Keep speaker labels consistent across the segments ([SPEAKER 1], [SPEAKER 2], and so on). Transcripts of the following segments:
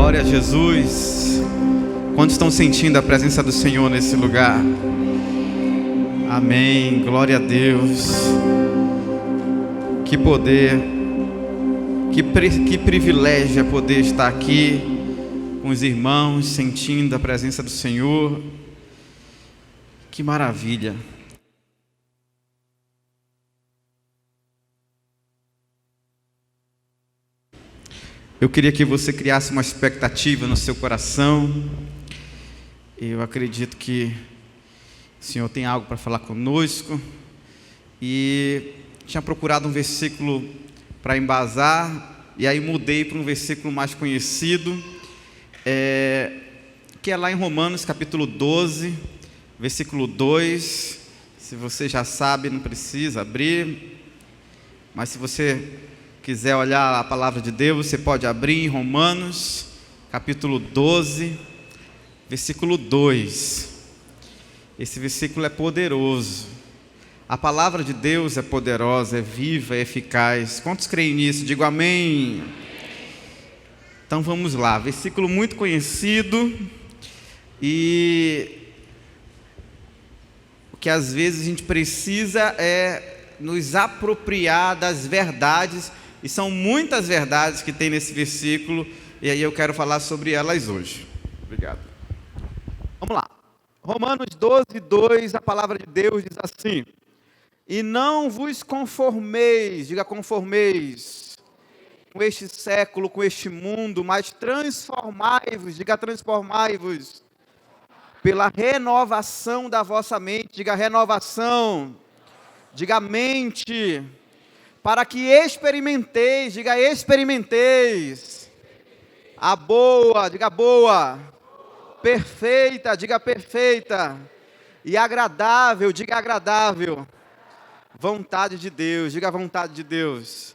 [SPEAKER 1] Glória a Jesus. Quantos estão sentindo a presença do Senhor nesse lugar? Amém. Glória a Deus. Que poder, que privilégio é poder estar aqui com os irmãos, sentindo a presença do Senhor. Que maravilha. Eu queria que você criasse uma expectativa no seu coração. Eu acredito que o Senhor tem algo para falar conosco. E tinha procurado um versículo para embasar, e aí mudei para um versículo mais conhecido, que é lá em Romanos capítulo 12, versículo 2. Se você já sabe, não precisa abrir, mas se você quiser olhar a palavra de Deus, você pode abrir em Romanos capítulo 12, versículo 2. Esse versículo é poderoso. A palavra de Deus é poderosa, é viva, é eficaz. Quantos creem nisso? Digo amém. Então vamos lá, versículo muito conhecido, e o que às vezes a gente precisa é nos apropriar das verdades, e são muitas verdades que tem nesse versículo, e aí eu quero falar sobre elas hoje. Obrigado. Vamos lá. Romanos 12, 2, a palavra de Deus diz assim: e não vos conformeis, diga conformeis, com este século, com este mundo, mas transformai-vos, diga transformai-vos, pela renovação da vossa mente, diga renovação, diga mente, para que experimenteis, diga experimenteis, a boa, diga boa, perfeita, diga perfeita, e agradável, diga agradável, vontade de Deus, diga vontade de Deus.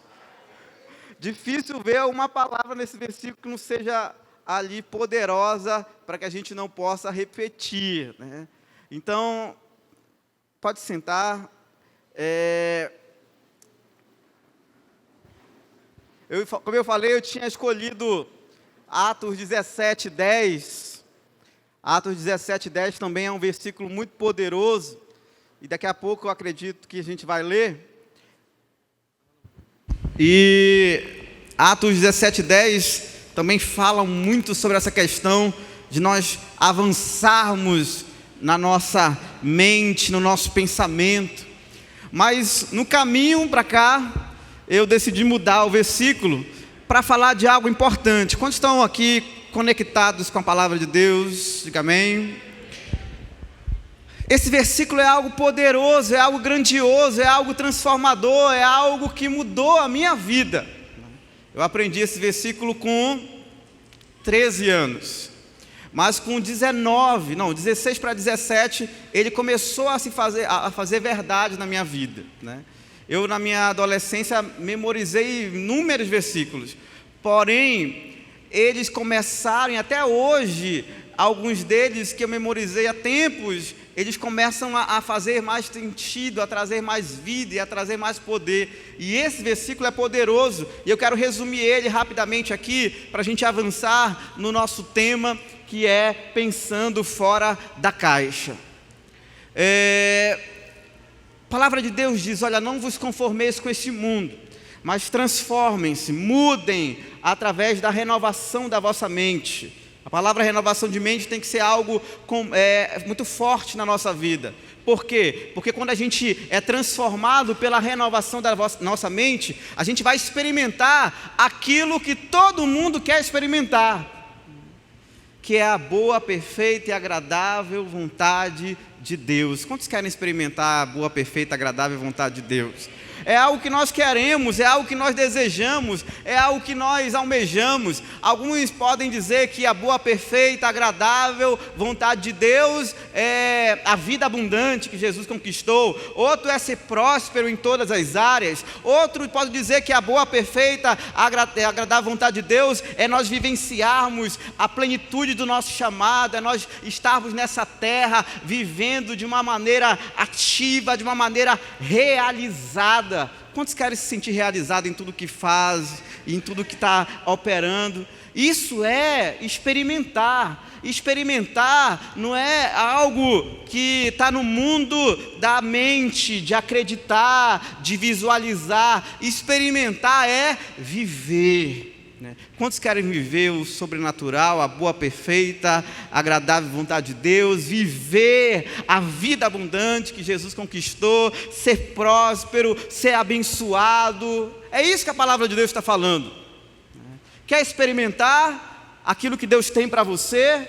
[SPEAKER 1] Difícil ver uma palavra nesse versículo que não seja ali poderosa, para que a gente não possa repetir, né? Então, pode sentar. Como eu falei, eu tinha escolhido Atos 17, 10. Atos 17, 10 também é um versículo muito poderoso, e daqui a pouco eu acredito que a gente vai ler. E Atos 17, 10 também fala muito sobre essa questão de nós avançarmos na nossa mente, no nosso pensamento. Mas no caminho para cá, eu decidi mudar o versículo para falar de algo importante. Quantos estão aqui conectados com a palavra de Deus? Diga amém. Esse versículo é algo poderoso, é algo grandioso, é algo transformador, é algo que mudou a minha vida. Eu aprendi esse versículo com 13 anos, mas com 16 para 17, ele começou a fazer verdade na minha vida, né? Eu, na minha adolescência, memorizei inúmeros versículos, porém, eles começaram, e até hoje, alguns deles que eu memorizei há tempos, eles começam a fazer mais sentido, a trazer mais vida e a trazer mais poder. E esse versículo é poderoso, e eu quero resumir ele rapidamente aqui, para a gente avançar no nosso tema, que é pensando fora da caixa. A palavra de Deus diz: olha, não vos conformeis com este mundo, mas transformem-se, mudem através da renovação da vossa mente. A palavra renovação de mente tem que ser algo muito forte na nossa vida. Por quê? Porque quando a gente é transformado pela renovação da nossa mente, a gente vai experimentar aquilo que todo mundo quer experimentar, que é a boa, perfeita e agradável vontade de Deus. Quantos querem experimentar a boa, perfeita, agradável vontade de Deus? É algo que nós queremos, é algo que nós desejamos, é algo que nós almejamos. Alguns podem dizer que a boa, perfeita, agradável vontade de Deus é a vida abundante que Jesus conquistou. Outro é ser próspero em todas as áreas. Outro pode dizer que a boa, perfeita, agradável vontade de Deus é nós vivenciarmos a plenitude do nosso chamado, é nós estarmos nessa terra vivendo de uma maneira ativa, de uma maneira realizada. Quantos querem se sentir realizado em tudo que faz, em tudo que está operando? isso é experimentar. Experimentar não é algo que está no mundo da mente, de acreditar, de visualizar. Experimentar é viver, né? Quantos querem viver o sobrenatural, a boa, perfeita, agradável vontade de Deus? Viver a vida abundante que Jesus conquistou, ser próspero, ser abençoado. É isso que a palavra de Deus está falando. Quer experimentar aquilo que Deus tem para você?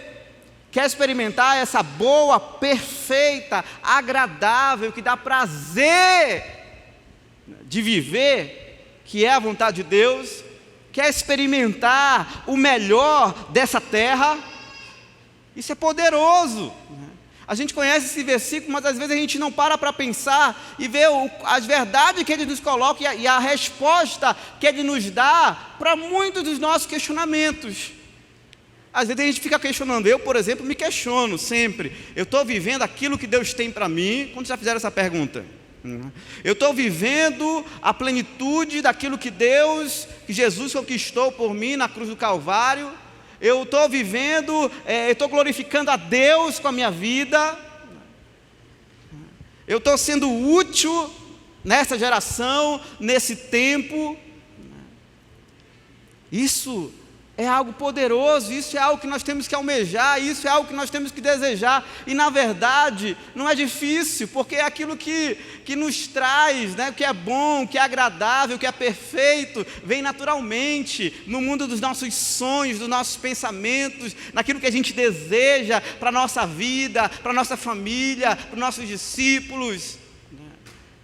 [SPEAKER 1] Quer experimentar essa boa, perfeita, agradável, que dá prazer de viver, que é a vontade de Deus? Quer experimentar o melhor dessa terra? Isso é poderoso. A gente conhece esse versículo, mas às vezes a gente não para pensar e ver as verdades que ele nos coloca e a resposta que ele nos dá para muitos dos nossos questionamentos. Às vezes a gente fica questionando. Eu, por exemplo, me questiono sempre. Eu estou vivendo aquilo que Deus tem para mim? Quantos já fizeram essa pergunta? Eu estou vivendo a plenitude daquilo que Jesus conquistou por mim na cruz do Calvário? Eu estou vivendo, eu estou glorificando a Deus com a minha vida? Eu estou sendo útil nessa geração, nesse tempo? Isso é algo poderoso, isso é algo que nós temos que almejar, isso é algo que nós temos que desejar. E na verdade, não é difícil, porque é aquilo que nos traz, né? O que é bom, o que é agradável, o que é perfeito, vem naturalmente no mundo dos nossos sonhos, dos nossos pensamentos, naquilo que a gente deseja para a nossa vida, para a nossa família, para os nossos discípulos, né?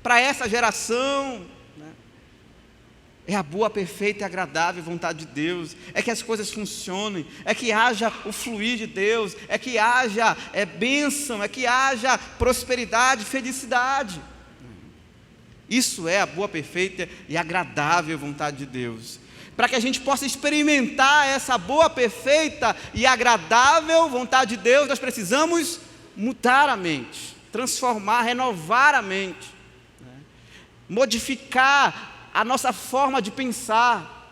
[SPEAKER 1] Para essa geração. É a boa, perfeita e agradável vontade de Deus. É que as coisas funcionem. É que haja o fluir de Deus. É que haja bênção. É que haja prosperidade, felicidade. Isso é a boa, perfeita e agradável vontade de Deus. Para que a gente possa experimentar essa boa, perfeita e agradável vontade de Deus, nós precisamos mudar a mente, transformar, renovar a mente, né? Modificar a nossa forma de pensar,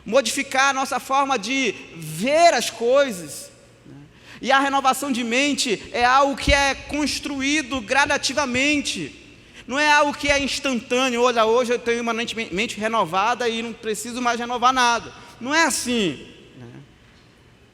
[SPEAKER 1] modificar a nossa forma de ver as coisas, né? E a renovação de mente é algo que é construído gradativamente, não é algo que é instantâneo. Olha, hoje eu tenho uma mente renovada e não preciso mais renovar nada. Não é assim.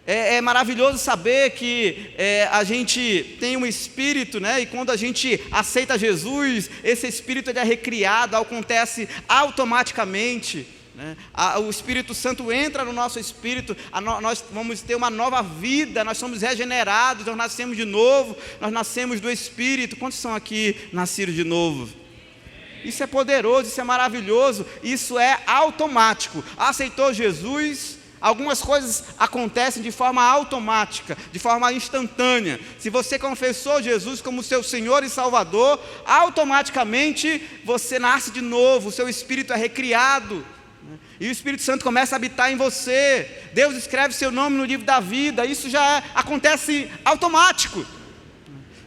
[SPEAKER 1] É maravilhoso saber que a gente tem um espírito, né? E quando a gente aceita Jesus, esse espírito ele é recriado, acontece automaticamente, né? O Espírito Santo entra no nosso espírito, nós vamos ter uma nova vida, nós somos regenerados, nós nascemos de novo, nós nascemos do Espírito. Quantos são aqui nascidos de novo? Isso é poderoso, isso é maravilhoso, isso é automático. Aceitou Jesus, algumas coisas acontecem de forma automática, de forma instantânea. Se você confessou Jesus como seu Senhor e Salvador, automaticamente você nasce de novo, o seu espírito é recriado, né? E o Espírito Santo começa a habitar em você. Deus escreve seu nome no livro da vida. Isso já acontece automático.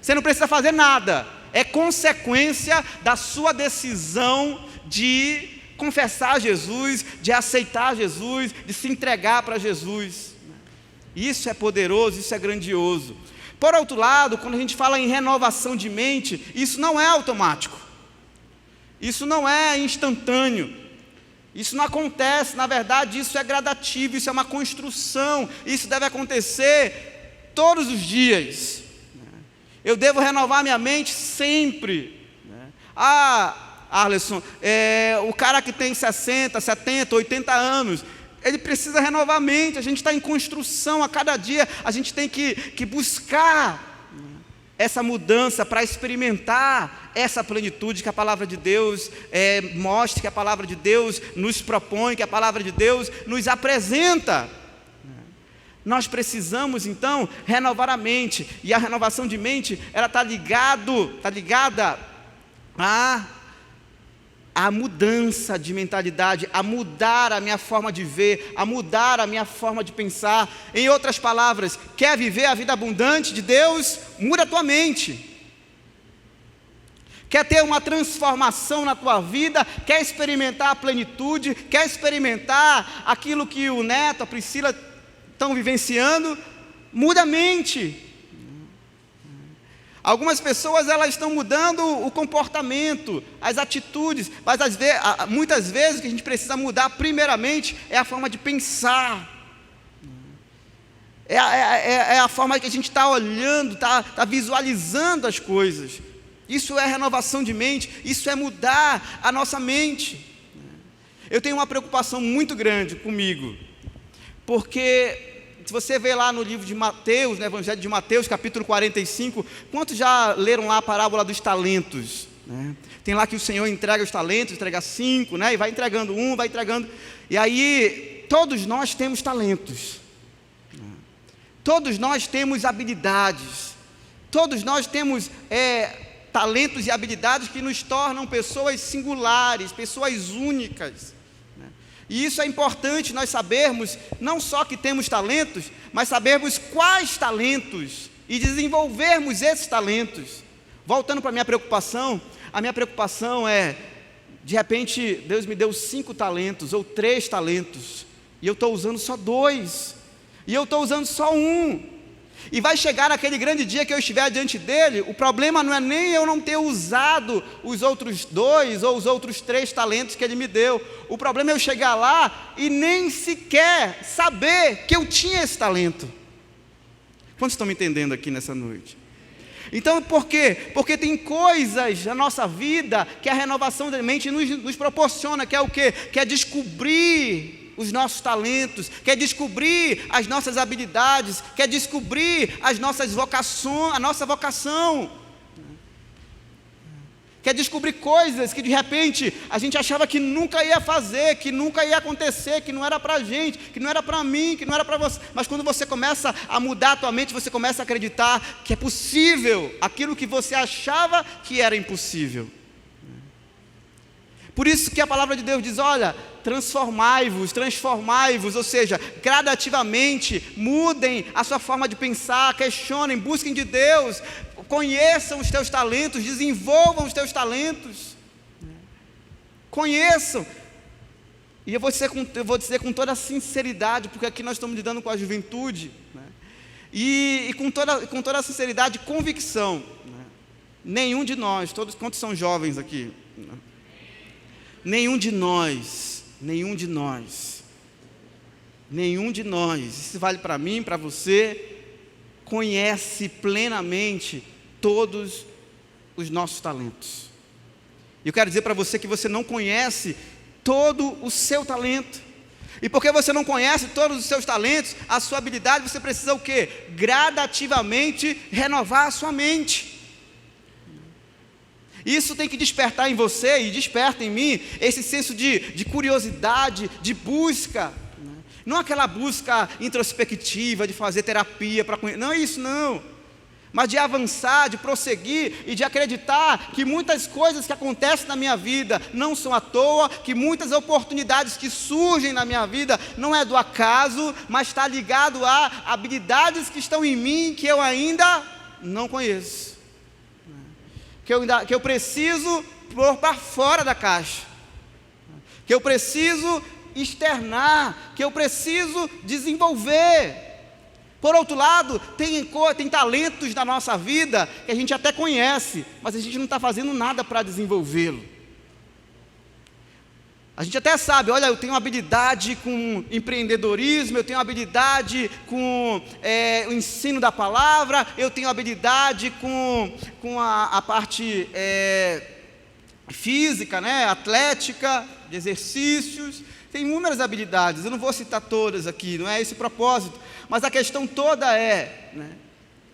[SPEAKER 1] Você não precisa fazer nada. É consequência da sua decisão de confessar Jesus, de aceitar Jesus, de se entregar para Jesus. Isso é poderoso, isso é grandioso. Por outro lado, quando a gente fala em renovação de mente, isso não é automático, isso não é instantâneo, isso não acontece. Na verdade, isso é gradativo, isso é uma construção, isso deve acontecer todos os dias. Eu devo renovar minha mente sempre. Arleson, o cara que tem 60, 70, 80 anos, ele precisa renovar a mente. A gente está em construção a cada dia. A gente tem que buscar essa mudança para experimentar essa plenitude que a palavra de Deus mostra, que a palavra de Deus nos propõe, que a palavra de Deus nos apresenta. Nós precisamos então renovar a mente. E a renovação de mente, ela está ligada a mudança de mentalidade, a mudar a minha forma de ver, a mudar a minha forma de pensar. Em outras palavras, quer viver a vida abundante de Deus? Muda a tua mente. Quer ter uma transformação na tua vida? Quer experimentar a plenitude? Quer experimentar aquilo que o Neto, a Priscila estão vivenciando, muda a mente. Algumas pessoas elas estão mudando o comportamento, as atitudes, mas muitas vezes o que a gente precisa mudar primeiramente é a forma de pensar. É a forma que a gente está olhando, está visualizando as coisas. Isso é renovação de mente, isso é mudar a nossa mente. Eu tenho uma preocupação muito grande comigo, porque se você vê lá no livro de Mateus, no Evangelho de Mateus, capítulo 45, quantos já leram lá a parábola dos talentos? Tem lá que o Senhor entrega os talentos, entrega 5, e vai entregando um, vai entregando, e aí todos nós temos talentos. Todos nós temos habilidades, todos nós temos talentos e habilidades que nos tornam pessoas singulares, pessoas únicas. E isso é importante nós sabermos, não só que temos talentos, mas sabermos quais talentos e desenvolvermos esses talentos. Voltando para a minha preocupação é, de repente, Deus me deu 5 talentos ou 3 talentos, e eu estou usando só 2. E eu estou usando só 1, e vai chegar aquele grande dia que eu estiver diante dele, o problema não é nem eu não ter usado os outros 2 ou os outros 3 talentos que ele me deu, o problema é eu chegar lá e nem sequer saber que eu tinha esse talento. Quantos estão me entendendo aqui nessa noite? Então por quê? Porque tem coisas na nossa vida que a renovação da mente nos proporciona, que é o quê? Que é descobrir os nossos talentos, quer descobrir as nossas habilidades, quer descobrir as nossas vocações, a nossa vocação, quer descobrir coisas que de repente a gente achava que nunca ia fazer, que nunca ia acontecer, que não era para a gente, que não era para mim, que não era para você, mas quando você começa a mudar a tua mente, você começa a acreditar que é possível aquilo que você achava que era impossível. Por isso que a palavra de Deus diz, olha, transformai-vos, ou seja, gradativamente mudem a sua forma de pensar, questionem, busquem de Deus, conheçam os teus talentos, desenvolvam os teus talentos, conheçam. E eu vou dizer com toda a sinceridade, porque aqui nós estamos lidando com a juventude, e com toda a sinceridade e convicção, nenhum de nós, quantos são jovens aqui? Nenhum de nós, isso vale para mim, para você, conhece plenamente todos os nossos talentos. E eu quero dizer para você que você não conhece todo o seu talento, e porque você não conhece todos os seus talentos, a sua habilidade, você precisa o quê? Gradativamente renovar a sua mente. Isso tem que despertar em você e desperta em mim esse senso de curiosidade, de busca, não aquela busca introspectiva de fazer terapia para conhecer, não é isso não, mas de avançar, de prosseguir e de acreditar que muitas coisas que acontecem na minha vida não são à toa, que muitas oportunidades que surgem na minha vida não é do acaso, mas está ligado a habilidades que estão em mim que eu ainda não conheço. Que eu preciso pôr para fora da caixa, que eu preciso externar, que eu preciso desenvolver. Por outro lado, tem talentos na nossa vida que a gente até conhece, mas a gente não está fazendo nada para desenvolvê-lo. A gente até sabe, olha, eu tenho habilidade com empreendedorismo, eu tenho habilidade com o ensino da palavra, eu tenho habilidade com a parte física, atlética, de exercícios, tem inúmeras habilidades, eu não vou citar todas aqui, não é esse o propósito, mas a questão toda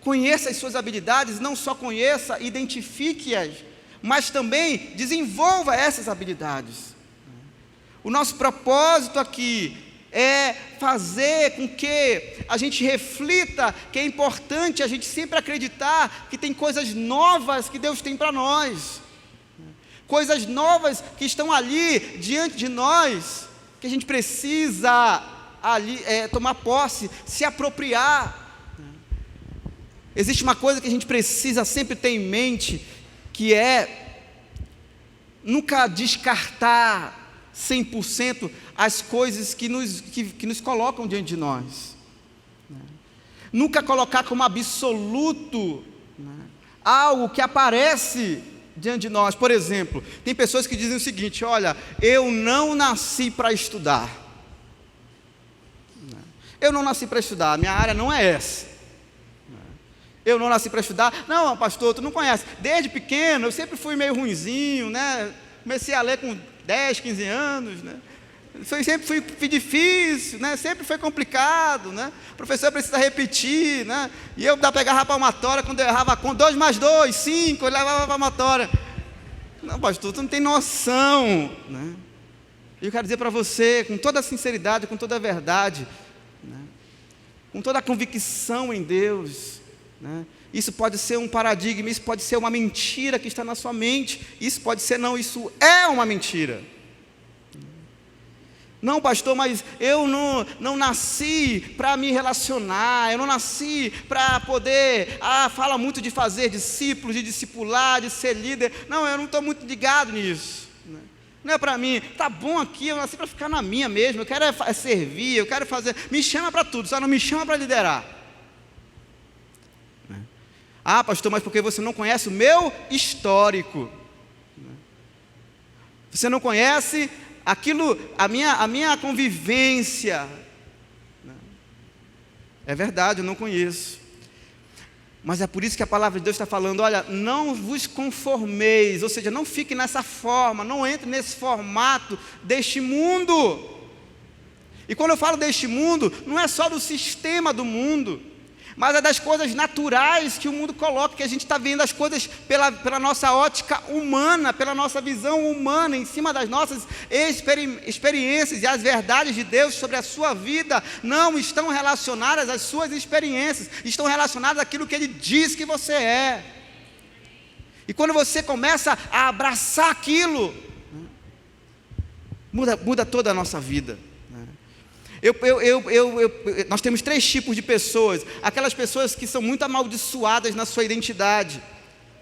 [SPEAKER 1] conheça as suas habilidades, não só conheça, identifique-as, mas também desenvolva essas habilidades. O nosso propósito aqui é fazer com que a gente reflita que é importante a gente sempre acreditar que tem coisas novas que Deus tem para nós, coisas novas que estão ali diante de nós, que a gente precisa ali tomar posse, se apropriar. Existe uma coisa que a gente precisa sempre ter em mente, que é nunca descartar 100% as coisas que nos colocam diante de nós. Nunca colocar como absoluto, né, algo que aparece diante de nós. Por exemplo, tem pessoas que dizem o seguinte: olha, eu não nasci para estudar. Eu não nasci para estudar, minha área não é essa. Eu não nasci para estudar. Não, pastor, tu não conhece. Desde pequeno eu sempre fui meio ruinzinho, né? Comecei a ler com 10, 15 anos, né? Sempre fui difícil, né? Sempre foi complicado, né? O professor precisa repetir, né? E eu pegava a palmatória, quando eu errava com 2 mais 2, 5, eu levava a palmatória. Não, pastor, tu não tem noção, né? E eu quero dizer para você, com toda a sinceridade, com toda a verdade, né, com toda a convicção em Deus, né, isso pode ser um paradigma, isso pode ser uma mentira que está na sua mente, isso pode ser, não, isso é uma mentira. Não, pastor, mas eu não nasci para me relacionar, eu não nasci para poder, fala muito de fazer discípulos, de discipular, de ser líder. Não, eu não estou muito ligado nisso, né? Não é para mim, tá bom aqui, eu nasci para ficar na minha mesmo, eu quero servir, eu quero fazer, me chama para tudo, só não me chama para liderar. Pastor, mas porque você não conhece o meu histórico, você não conhece aquilo, a minha convivência. É verdade, eu não conheço. Mas é por isso que a palavra de Deus está falando: olha, não vos conformeis, ou seja, não fique nessa forma, não entre nesse formato deste mundo. E quando eu falo deste mundo, não é só do sistema do mundo, mas é das coisas naturais que o mundo coloca, que a gente está vendo as coisas pela nossa ótica humana, pela nossa visão humana, em cima das nossas experiências, e as verdades de Deus sobre a sua vida não estão relacionadas às suas experiências, estão relacionadas àquilo que Ele diz que você é. E quando você começa a abraçar aquilo, muda toda a nossa vida. Nós temos 3 tipos de pessoas: aquelas pessoas que são muito amaldiçoadas na sua identidade,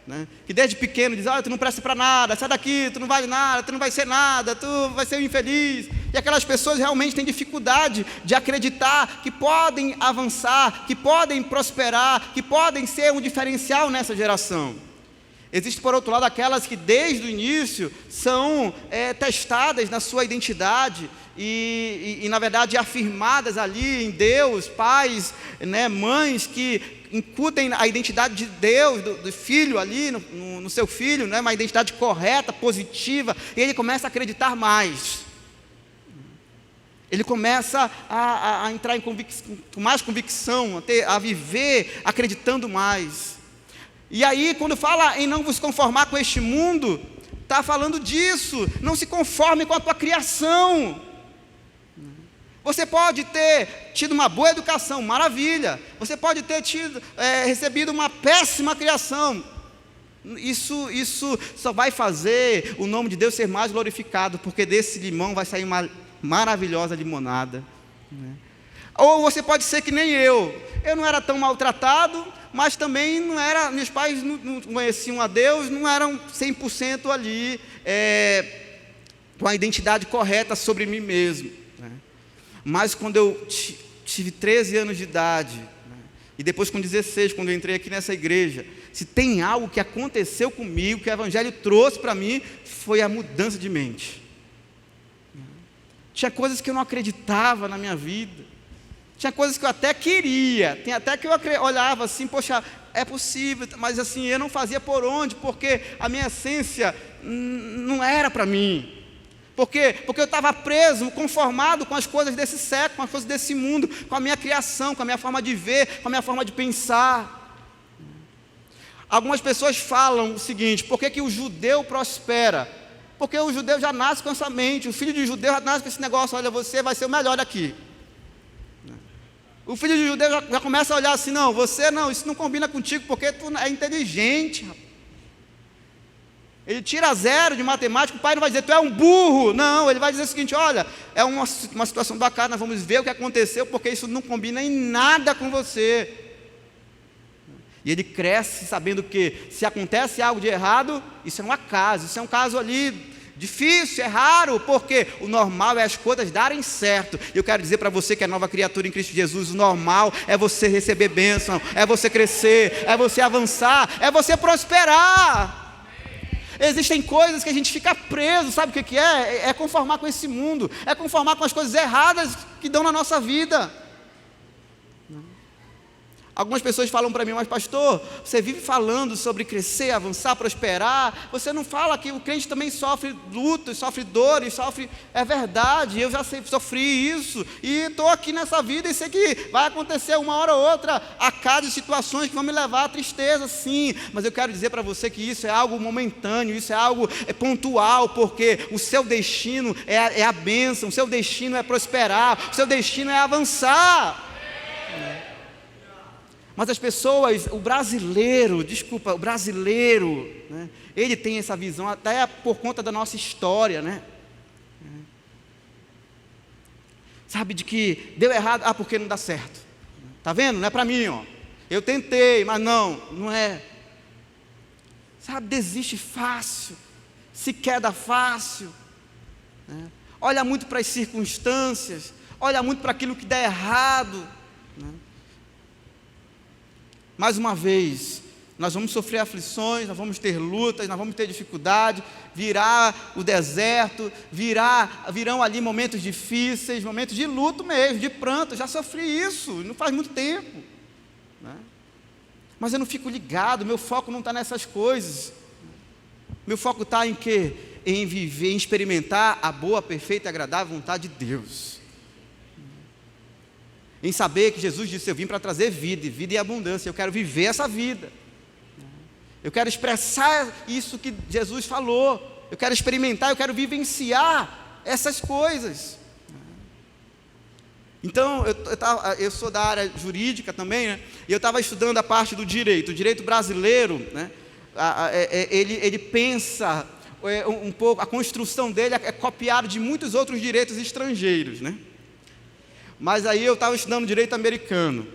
[SPEAKER 1] né? Que desde pequeno dizem: olha, tu não presta para nada, sai daqui, tu não vale nada, tu não vai ser nada, tu vai ser um infeliz. E aquelas pessoas realmente têm dificuldade de acreditar que podem avançar, que podem prosperar, que podem ser um diferencial nessa geração. Existe, por outro lado, aquelas que desde o início são testadas na sua identidade e na verdade afirmadas ali em Deus, pais, né, mães que incutem a identidade de Deus, do filho ali, no seu filho, né, uma identidade correta, positiva, e ele começa a acreditar mais. Ele começa a entrar com mais convicção, a viver acreditando mais. E aí, quando fala em não vos conformar com este mundo, está falando disso. Não se conforme com a tua criação. Você pode ter tido uma boa educação, maravilha. Você pode ter recebido uma péssima criação. Isso só vai fazer o nome de Deus ser mais glorificado, porque desse limão vai sair uma maravilhosa limonada, né? Ou você pode ser que nem eu não era tão maltratado, mas também não era, meus pais não conheciam a Deus, não eram 100% ali, com a identidade correta sobre mim mesmo, né? Mas quando eu tive 13 anos de idade, né, e depois com 16, quando eu entrei aqui nessa igreja, se tem algo que aconteceu comigo, que o Evangelho trouxe para mim, foi a mudança de mente. Tinha coisas que eu não acreditava na minha vida, tinha coisas que eu até queria, tem até que eu olhava assim, poxa, é possível, mas assim, eu não fazia por onde, porque a minha essência não era para mim. Por quê? Porque eu estava preso, conformado com as coisas desse século, com as coisas desse mundo, com a minha criação, com a minha forma de ver, com a minha forma de pensar. Algumas pessoas falam o seguinte: por que o judeu prospera? Porque o judeu já nasce com essa mente, o filho de judeu já nasce com esse negócio: olha, você vai ser o melhor daqui. O filho de judeu já começa a olhar assim: não, você não, isso não combina contigo, porque tu é inteligente, rapaz. Ele tira 0 de matemática, o pai não vai dizer, tu é um burro. Não, ele vai dizer o seguinte: olha, é uma situação bacana, nós vamos ver o que aconteceu, porque isso não combina em nada com você. E ele cresce sabendo que se acontece algo de errado, isso é um acaso, isso é um caso ali Difícil, é raro, porque o normal é as coisas darem certo. Eu quero dizer para você que é nova criatura em Cristo Jesus, o normal é você receber bênção, é você crescer, é você avançar, é você prosperar. Existem coisas que a gente fica preso, sabe o que é? É conformar com esse mundo, é conformar com as coisas erradas que dão na nossa vida. Algumas pessoas falam para mim, mas pastor, você vive falando sobre crescer, avançar, prosperar, você não fala que o crente também sofre lutas, sofre dores, sofre... É verdade, eu já sofri isso, e estou aqui nessa vida e sei que vai acontecer uma hora ou outra, acaso situações que vão me levar à tristeza, sim, mas eu quero dizer para você que isso é algo momentâneo, isso é algo pontual, porque o seu destino é a bênção, o seu destino é prosperar, o seu destino é avançar. Mas as pessoas, o brasileiro, né, ele tem essa visão até por conta da nossa história, né? Sabe, de que deu errado, porque não dá certo. Tá vendo? Não é para mim, ó. Eu tentei, mas não é. Sabe, desiste fácil, se queda fácil, né? Olha muito para as circunstâncias, olha muito para aquilo que dá errado, né? Mais uma vez, nós vamos sofrer aflições, nós vamos ter lutas, nós vamos ter dificuldade, virá o deserto, virão ali momentos difíceis, momentos de luto mesmo, de pranto. Eu já sofri isso, não faz muito tempo, né? Mas eu não fico ligado, meu foco não está nessas coisas. Meu foco está em quê? Em viver, em experimentar a boa, perfeita e agradável vontade de Deus. Em saber que Jesus disse, eu vim para trazer vida, e vida e abundância. Eu quero viver essa vida. Eu quero expressar isso que Jesus falou. Eu quero experimentar, eu quero vivenciar essas coisas. Então, eu sou da área jurídica também, né? E eu estava estudando a parte do direito. O direito brasileiro, né? Ele pensa um pouco, a construção dele é copiada de muitos outros direitos estrangeiros, né? Mas aí eu estava estudando direito americano,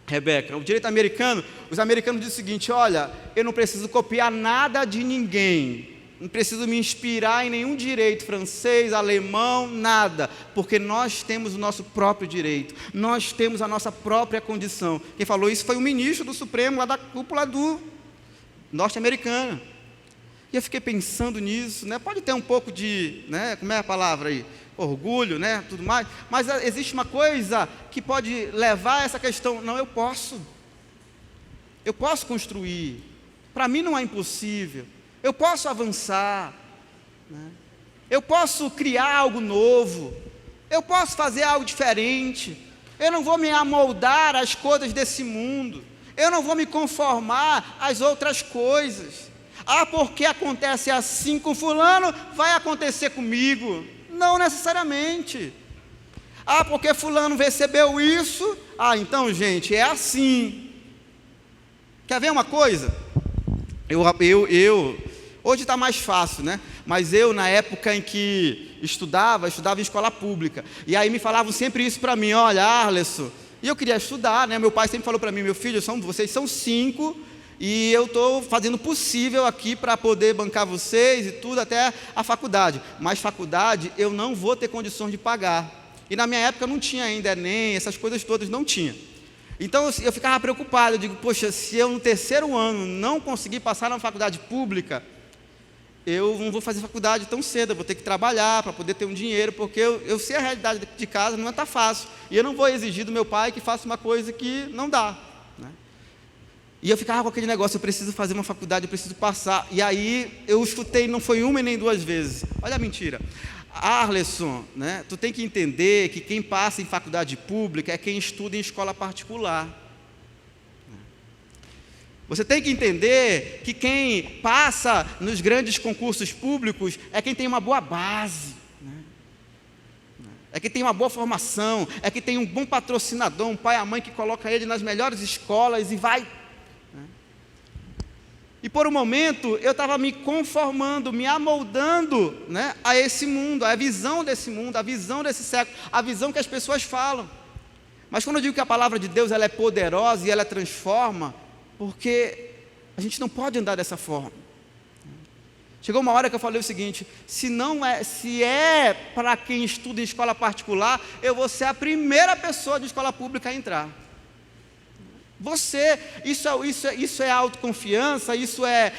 [SPEAKER 1] Rebeca, o direito americano, os americanos dizem o seguinte, olha, eu não preciso copiar nada de ninguém, não preciso me inspirar em nenhum direito francês, alemão, nada, porque nós temos o nosso próprio direito, nós temos a nossa própria condição. Quem falou isso foi o ministro do Supremo, lá da cúpula do norte-americana. E eu fiquei pensando nisso, né? Pode ter um pouco de, né? Como é a palavra aí? Orgulho, né? Tudo mais, mas existe uma coisa que pode levar a essa questão, não, eu posso construir, para mim não é impossível, eu posso avançar, né? Eu posso criar algo novo, eu posso fazer algo diferente, eu não vou me amoldar às coisas desse mundo, eu não vou me conformar às outras coisas, porque acontece assim com fulano, vai acontecer comigo. Não necessariamente. Porque fulano recebeu isso, então gente, é assim. Quer ver uma coisa? Hoje está mais fácil, né? Mas eu, na época em que estudava em escola pública, e aí me falavam sempre isso para mim, olha, Arleson, e eu queria estudar, né? Meu pai sempre falou para mim, meu filho, vocês são 5, e eu estou fazendo o possível aqui para poder bancar vocês e tudo, até a faculdade. Mas faculdade eu não vou ter condições de pagar. E na minha época não tinha ainda Enem, essas coisas todas não tinha. Então eu ficava preocupado, eu digo, poxa, se eu no terceiro ano não conseguir passar na faculdade pública, eu não vou fazer faculdade tão cedo, eu vou ter que trabalhar para poder ter um dinheiro, porque eu sei a realidade de casa, não está fácil. E eu não vou exigir do meu pai que faça uma coisa que não dá. E eu ficava com aquele negócio, eu preciso fazer uma faculdade, eu preciso passar. E aí eu escutei, não foi uma e nem 2 vezes. Olha a mentira. Arleson, né, tu tem que entender que quem passa em faculdade pública é quem estuda em escola particular. Você tem que entender que quem passa nos grandes concursos públicos é quem tem uma boa base. É que tem uma boa formação, é que tem um bom patrocinador, um pai e a mãe que coloca ele nas melhores escolas e vai. E por um momento eu estava me conformando, me amoldando, né, a esse mundo, a visão desse mundo, a visão desse século, a visão que as pessoas falam. Mas quando eu digo que a palavra de Deus ela é poderosa e ela transforma, porque a gente não pode andar dessa forma. Chegou uma hora que eu falei o seguinte: se é para quem estuda em escola particular, eu vou ser a primeira pessoa de escola pública a entrar. Isso é autoconfiança, isso é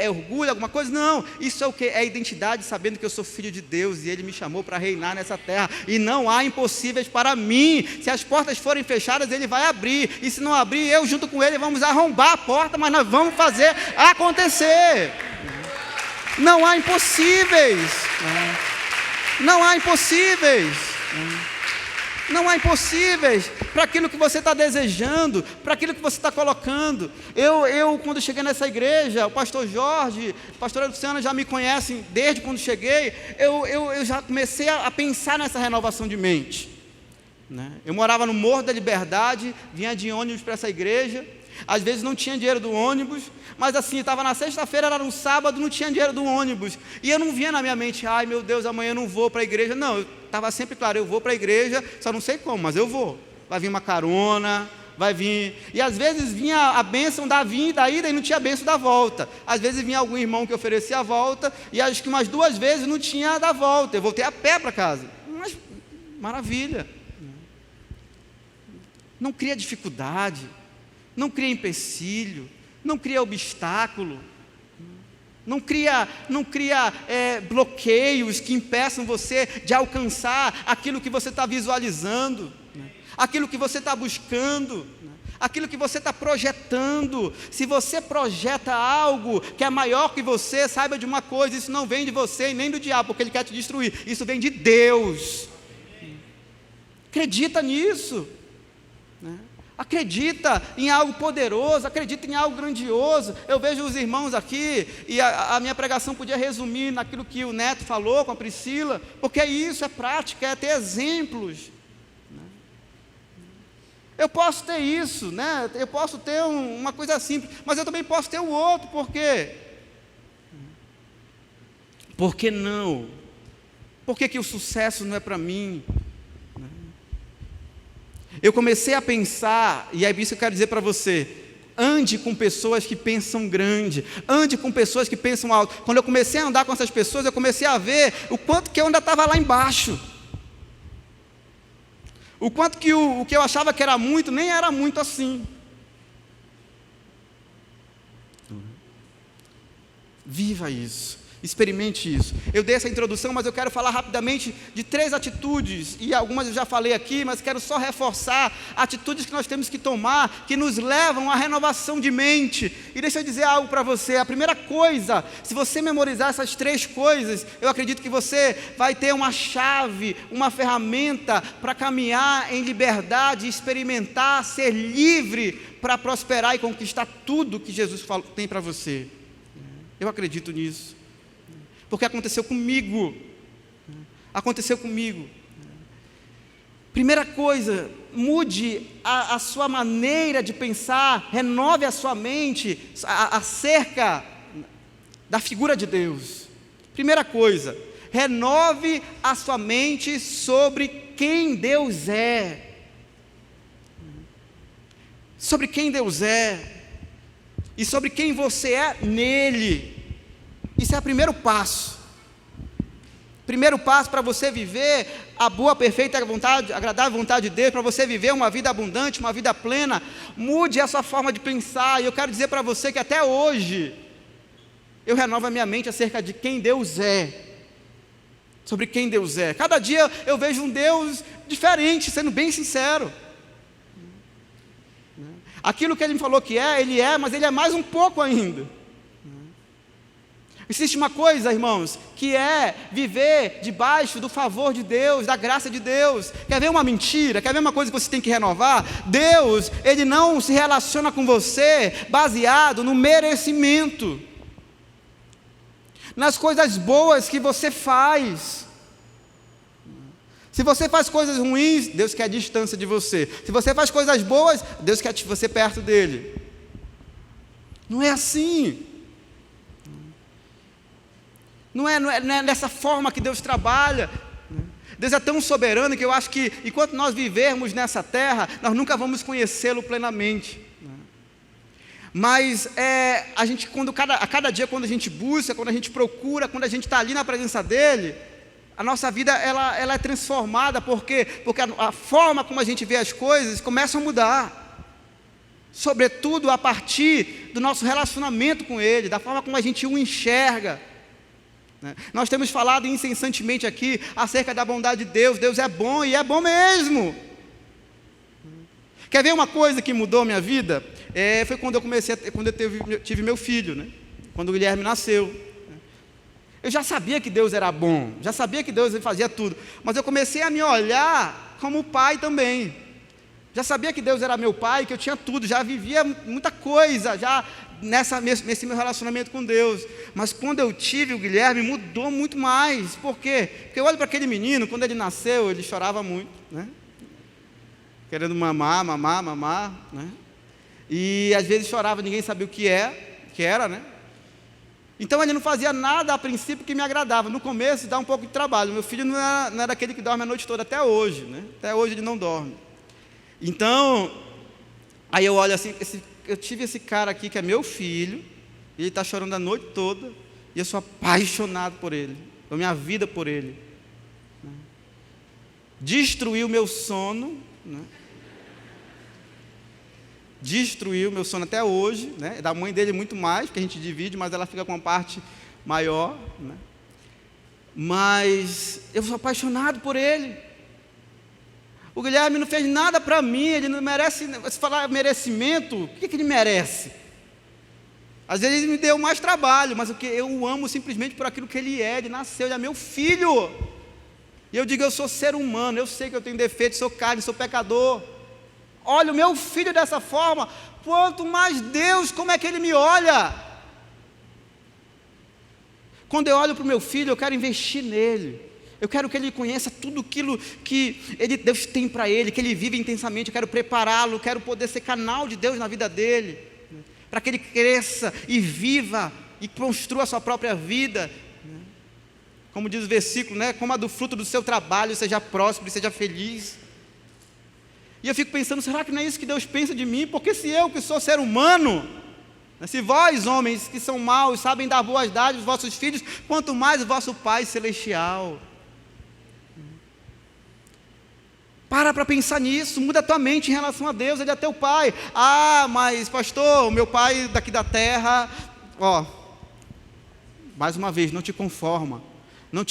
[SPEAKER 1] orgulho, alguma coisa? Não, isso é o que? É identidade, sabendo que eu sou filho de Deus e Ele me chamou para reinar nessa terra, e não há impossíveis para mim. Se as portas forem fechadas, Ele vai abrir, e se não abrir, eu junto com Ele vamos arrombar a porta, mas nós vamos fazer acontecer. Não há impossíveis, não há impossíveis. Não há impossíveis para aquilo que você está desejando, para aquilo que você está colocando. Eu, quando cheguei nessa igreja, o pastor Jorge, a pastora Luciana já me conhecem desde quando cheguei, eu já comecei a pensar nessa renovação de mente, né? Eu morava no Morro da Liberdade, vinha de ônibus para essa igreja, às vezes não tinha dinheiro do ônibus, mas assim, estava na sexta-feira, era no sábado, não tinha dinheiro do ônibus, e eu não via na minha mente: ai meu Deus, amanhã eu não vou para a igreja. Não, estava sempre claro: eu vou para a igreja, só não sei como, mas eu vou. Vai vir uma carona, vai vir, e às vezes vinha a bênção da vinda, e não tinha a bênção da volta. Às vezes vinha algum irmão que oferecia a volta, e acho que umas 2 vezes não tinha a da volta, eu voltei a pé para casa. Mas, maravilha. Não cria dificuldade, não cria empecilho, não cria obstáculo, não cria bloqueios que impeçam você de alcançar aquilo que você está visualizando, aquilo que você está buscando, aquilo que você está projetando. Se você projeta algo que é maior que você, saiba de uma coisa: isso não vem de você e nem do diabo, porque ele quer te destruir. Isso vem de Deus. Acredita nisso, né? Acredita em algo poderoso, acredita em algo grandioso. Eu vejo os irmãos aqui, e a minha pregação podia resumir naquilo que o Neto falou com a Priscila, porque isso é prática, é ter exemplos, né? Eu posso ter isso, né? Eu posso ter uma coisa simples, mas eu também posso ter o outro. Por quê? Por que não? Por que o sucesso não é para mim? Eu comecei a pensar, e é isso que eu quero dizer para você: ande com pessoas que pensam grande, ande com pessoas que pensam alto. Quando eu comecei a andar com essas pessoas, eu comecei a ver o quanto que eu ainda estava lá embaixo, o quanto que o que eu achava que era muito, nem era muito assim. Viva isso. Experimente isso. Eu dei essa introdução, mas eu quero falar rapidamente de 3 atitudes, e algumas eu já falei aqui, mas quero só reforçar atitudes que nós temos que tomar, que nos levam à renovação de mente. E deixa eu dizer algo para você: a primeira coisa, se você memorizar essas 3 coisas, eu acredito que você vai ter uma chave, uma ferramenta para caminhar em liberdade, experimentar, ser livre para prosperar e conquistar tudo que Jesus tem para você. Eu acredito nisso, porque aconteceu comigo. Primeira coisa, mude a sua maneira de pensar, renove a sua mente acerca da figura de Deus. Primeira coisa, renove a sua mente sobre quem Deus é. Sobre quem Deus é e sobre quem você é nele. Isso é o primeiro passo. Primeiro passo para você viver a boa, perfeita vontade, agradável vontade de Deus, para você viver uma vida abundante, uma vida plena. Mude a sua forma de pensar. E eu quero dizer para você que até hoje eu renovo a minha mente acerca de quem Deus é, sobre quem Deus é. Cada dia eu vejo um Deus diferente, sendo bem sincero. Aquilo que Ele me falou que Ele é, mas Ele é mais um pouco ainda. Existe uma coisa, irmãos, que é viver debaixo do favor de Deus, da graça de Deus. Quer ver uma mentira? Quer ver uma coisa que você tem que renovar? Deus, Ele não se relaciona com você baseado no merecimento, nas coisas boas que você faz. Se você faz coisas ruins, Deus quer a distância de você. Se você faz coisas boas, Deus quer você perto dEle. Não é assim. Não é dessa forma que Deus trabalha. Deus é tão soberano que eu acho que enquanto nós vivermos nessa terra, nós nunca vamos conhecê-lo plenamente. Mas a gente, a cada dia, quando a gente busca, quando a gente procura, quando a gente está ali na presença dEle, a nossa vida ela é transformada. Por quê? Porque a forma como a gente vê as coisas começa a mudar. Sobretudo a partir do nosso relacionamento com Ele, da forma como a gente o enxerga. Nós temos falado incessantemente aqui acerca da bondade de Deus. Deus é bom e é bom mesmo. Quer ver uma coisa que mudou a minha vida? Foi quando eu tive meu filho, né? Quando o Guilherme nasceu. Eu já sabia que Deus era bom, já sabia que Deus fazia tudo, mas eu comecei a me olhar como pai também. Já sabia que Deus era meu pai, que eu tinha tudo, já vivia muita coisa, já nesse meu relacionamento com Deus. Mas quando eu tive o Guilherme, mudou muito mais. Por quê? Porque eu olho para aquele menino, quando ele nasceu, ele chorava muito, né? Querendo mamar, né? E às vezes chorava, ninguém sabia o que era, né? Então ele não fazia nada a princípio que me agradava. No começo dá um pouco de trabalho. Meu filho não era aquele que dorme a noite toda, até hoje, né? Até hoje ele não dorme. Então, aí eu olho assim, eu tive esse cara aqui que é meu filho, e ele está chorando a noite toda, e eu sou apaixonado por ele, dou minha vida por ele, né? Destruiu o meu sono, né? Destruiu o meu sono até hoje, né? Da mãe dele muito mais, porque a gente divide, mas ela fica com uma parte maior, né? Mas eu sou apaixonado por ele. O Guilherme não fez nada para mim, ele não merece. Se falar merecimento, o que ele merece? Às vezes ele me deu mais trabalho, mas eu o amo simplesmente por aquilo que ele é. Ele nasceu, ele é meu filho. E eu digo, eu sou ser humano, eu sei que eu tenho defeitos, sou carne, sou pecador. Olha o meu filho dessa forma, quanto mais Deus, como é que ele me olha? Quando eu olho para o meu filho, eu quero investir nele. Eu quero que ele conheça tudo aquilo que Deus tem para ele, que ele vive intensamente. Eu quero prepará-lo, quero poder ser canal de Deus na vida dele, para que ele cresça e viva e construa a sua própria vida, como diz o versículo, né? Coma do fruto do seu trabalho, seja próspero e seja feliz. E eu fico pensando, será que não é isso que Deus pensa de mim? Porque se eu, que sou ser humano, se vós, homens que são maus, sabem dar boas dádivas aos vossos filhos, quanto mais o vosso Pai Celestial. Para pensar nisso, muda a tua mente em relação a Deus. Ele é teu pai. Mas pastor, meu pai daqui da terra, mais uma vez, não te conforma, não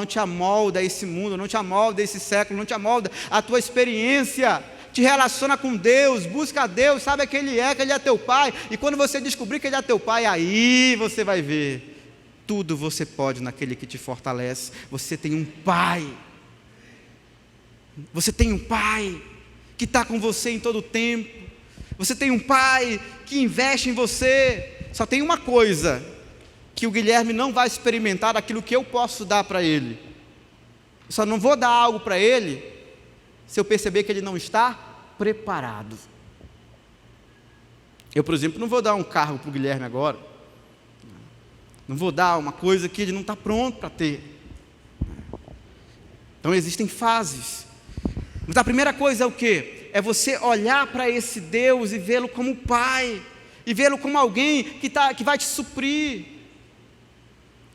[SPEAKER 1] te amolda a esse mundo, não te amolda a esse século, não te amolda a tua experiência. Te relaciona com Deus, busca a Deus, sabe que Ele é teu pai, e quando você descobrir que Ele é teu pai, aí você vai ver, tudo você pode naquele que te fortalece. Você tem um pai. Você tem um pai que está com você em todo o tempo. Você tem um pai que investe em você. Só tem uma coisa que o Guilherme não vai experimentar daquilo que eu posso dar para ele. Eu só não vou dar algo para ele se eu perceber que ele não está preparado. Eu, por exemplo, não vou dar um carro para o Guilherme agora. Não vou dar uma coisa que ele não está pronto para ter. Então existem fases. Mas a primeira coisa é o quê? É você olhar para esse Deus e vê-lo como pai, e vê-lo como alguém que vai te suprir.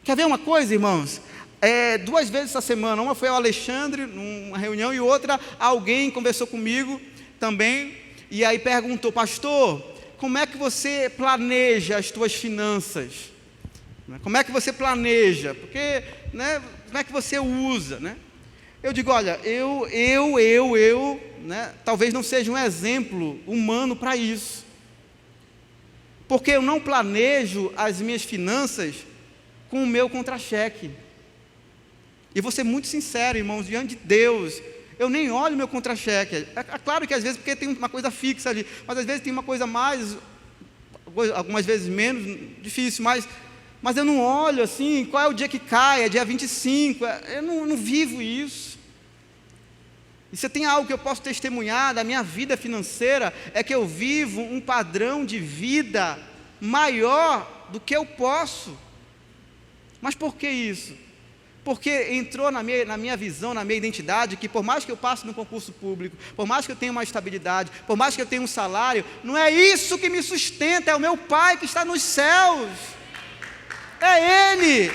[SPEAKER 1] Quer ver uma coisa, irmãos? 2 vezes essa semana, uma foi ao Alexandre, numa reunião, e outra, alguém conversou comigo também, e aí perguntou, pastor, como é que você planeja as tuas finanças? Como é que você planeja? Porque, né, como é que você usa, né? Eu digo, olha, né, talvez não seja um exemplo humano para isso, porque eu não planejo as minhas finanças com o meu contra-cheque. E vou ser muito sincero, irmãos, diante de Deus, eu nem olho o meu contra-cheque. É claro que às vezes, porque tem uma coisa fixa ali, mas às vezes tem uma coisa mais, algumas vezes menos difícil, mas eu não olho assim, qual é o dia que cai, é dia 25, eu não vivo isso. E se tem algo que eu posso testemunhar da minha vida financeira, é que eu vivo um padrão de vida maior do que eu posso. Mas por que isso? Porque entrou na minha visão, na minha identidade, que por mais que eu passe no concurso público, por mais que eu tenha uma estabilidade, por mais que eu tenha um salário, não é isso que me sustenta, é o meu Pai que está nos céus. É Ele.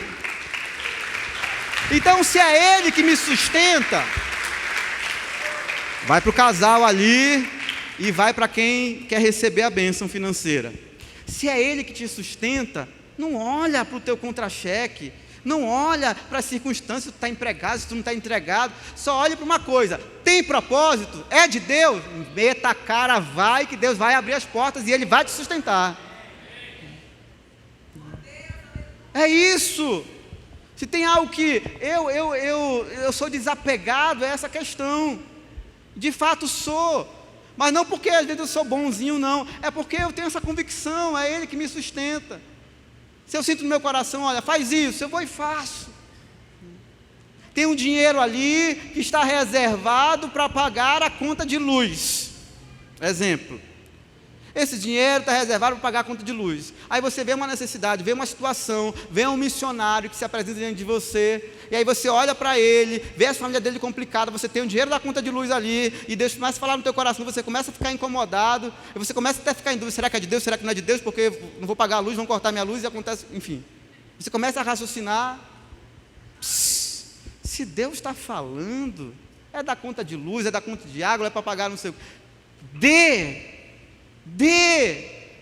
[SPEAKER 1] Então, se é Ele que me sustenta, vai para o casal ali e vai para quem quer receber a bênção financeira. Se é Ele que te sustenta, não olha para o teu contra-cheque, não olha para as circunstâncias, se tu está empregado, se tu não está entregado, só olha para uma coisa: tem propósito? É de Deus? Meta a cara, vai, que Deus vai abrir as portas e Ele vai te sustentar. É isso. Se tem algo que eu sou desapegado, é essa questão. De fato sou, mas não porque às vezes eu sou bonzinho, não, é porque eu tenho essa convicção, é Ele que me sustenta. Se eu sinto no meu coração, olha, faz isso, eu vou e faço. Tem um dinheiro ali que está reservado para pagar a conta de luz. Exemplo. Esse dinheiro está reservado para pagar a conta de luz. Aí você vê uma necessidade, vê uma situação, vê um missionário que se apresenta diante de você, e aí você olha para ele, vê a família dele complicada, você tem o dinheiro da conta de luz ali, e Deus começa a falar no teu coração, você começa a ficar incomodado, e você começa até a ficar em dúvida: será que é de Deus, será que não é de Deus, porque não vou pagar a luz, vão cortar minha luz, e acontece, enfim. Você começa a raciocinar: se Deus está falando, é da conta de luz, é da conta de água, é para pagar não sei o que.